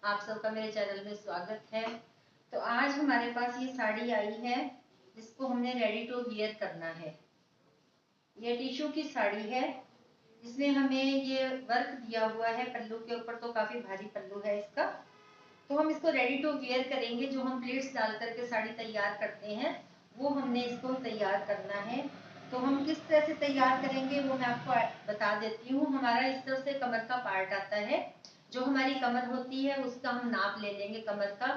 आप सबका मेरे चैनल में स्वागत है। तो आज हमारे पास ये साड़ी आई है जिसको हमने रेडी टू वियर करना है। ये टिश्यू की साड़ी है, इसमें हमें ये वर्क दिया हुआ है पल्लू के ऊपर, तो काफी भारी पल्लू है इसका। तो हम इसको रेडी टू वियर करेंगे। जो हम प्लेट्स डाल करके साड़ी तैयार करते हैं वो हमने इसको तैयार करना है। तो हम किस तरह से तैयार करेंगे वो मैं आपको बता देती हूँ। हमारा इस तरह से कमर का पार्ट आता है, जो हमारी कमर होती है उसका हम नाप ले लेंगे कमर का।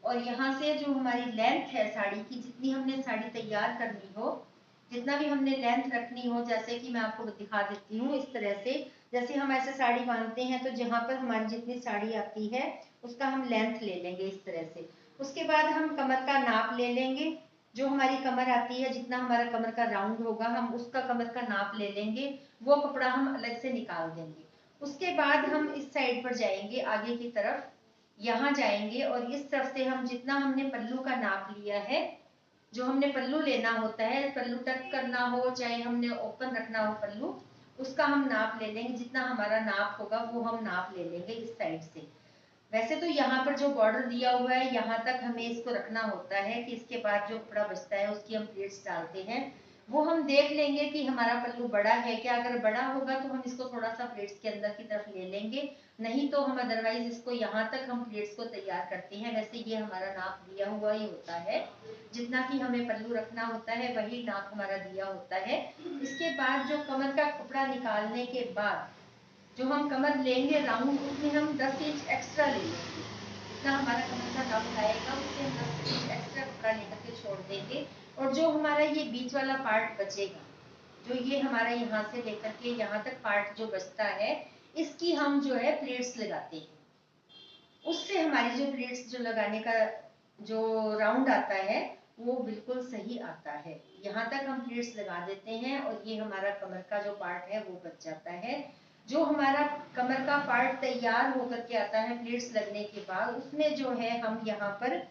और यहाँ से जो हमारी लेंथ है साड़ी की, जितनी हमने साड़ी तैयार करनी हो, जितना भी हमने लेंथ रखनी हो, जैसे कि मैं आपको दिखा देती हूँ इस तरह से। जैसे हम ऐसे साड़ी बांधते हैं तो जहाँ पर हमारी जितनी साड़ी आती है उसका हम लेंथ ले लेंगे इस तरह से। उसके बाद हम कमर का नाप ले लेंगे। जो हमारी कमर आती है, जितना हमारा कमर का राउंड होगा, हम उसका कमर का नाप ले लेंगे। वो कपड़ा हम अलग से निकाल देंगे। उसके बाद हम इस साइड पर जाएंगे, आगे की तरफ यहाँ जाएंगे, और इस तरफ से हम जितना हमने पल्लू का नाप लिया है, जो हमने पल्लू लेना होता है, पल्लू टक करना हो चाहे हमने ओपन रखना हो पल्लू, उसका हम नाप ले लेंगे। जितना हमारा नाप होगा वो हम नाप ले लेंगे इस साइड से। वैसे तो यहाँ पर जो बॉर्डर दिया हुआ है यहाँ तक हमें इसको रखना होता है कि इसके बाद जो कपड़ा बचता है उसकी हम प्लेट्स डालते हैं। वो हम देख लेंगे कि हमारा पल्लू बड़ा है क्या। अगर बड़ा होगा तो हम इसको थोड़ा सा प्लेट्स के अंदर की तरफ ले लेंगे, नहीं तो हम अदरवाइज इसको यहाँ तक हम प्लेट्स को तैयार करते हैं। वैसे ये हमारा नाप दिया हुआ ही होता है, जितना कि हमें पल्लू रखना होता है वही नाप हमारा दिया होता है। इसके बाद जो कमर का कपड़ा निकालने के बाद जो हम कमर लेंगे राउंड, उसमें हम 10 इंच एक्स्ट्रा ले लेंगे। जितना हमारा कमर का राउंड आएगा उससे हम 10 इंच एक्स्ट्रा कपड़ा लेकर के छोड़ देंगे। और जो हमारा ये बीच वाला पार्ट बचेगा, जो ये हमारा यहाँ से लेकर के यहाँ तक पार्ट जो बचता है, इसकी हम जो है प्लेट्स लगाते हैं। उससे हमारी जो प्लेट्स जो लगाने का जो राउंड आता है वो बिल्कुल सही आता है। यहाँ तक हम प्लेट्स लगा देते हैं और ये हमारा कमर का जो पार्ट है वो बच जाता है। जो हमारा कमर का पार्ट तैयार होकर के आता है प्लेट्स लगने के बाद, उसमें जो है हम यहाँ पर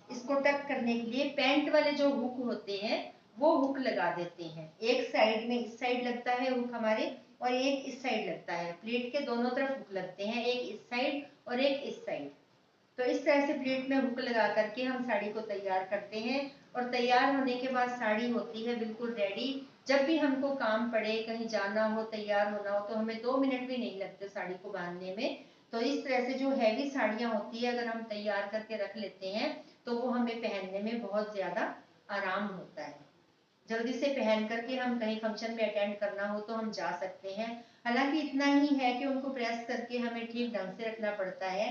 इसको टक करने के लिए पैंट वाले जो हुक होते हैं वो हुक लगा देते हैं। एक साइड में इस साइड लगता है हुक हमारे, और एक इस साइड लगता है। प्लेट के दोनों तरफ हुक लगते हैं, एक इस साइड और एक इस साइड। तो इस तरह से प्लेट में हुक लगा करके हम साड़ी को तैयार करते हैं। और तैयार होने के बाद साड़ी होती है बिल्कुल रेडी। जब भी हमको काम पड़े, कहीं जाना हो, तैयार होना हो, तो हमें 2 मिनट भी नहीं लगते साड़ी को बांधने में। तो इस तरह से जो हैवी साड़ियाँ होती है अगर हम तैयार करके रख लेते हैं तो वो हमें पहनने में बहुत ज्यादा आराम होता है। जल्दी से पहन करके हम कहीं फंक्शन में अटेंड करना हो तो हम जा सकते हैं। हालांकि इतना ही है कि उनको प्रेस करके हमें ठीक ढंग से रखना पड़ता है।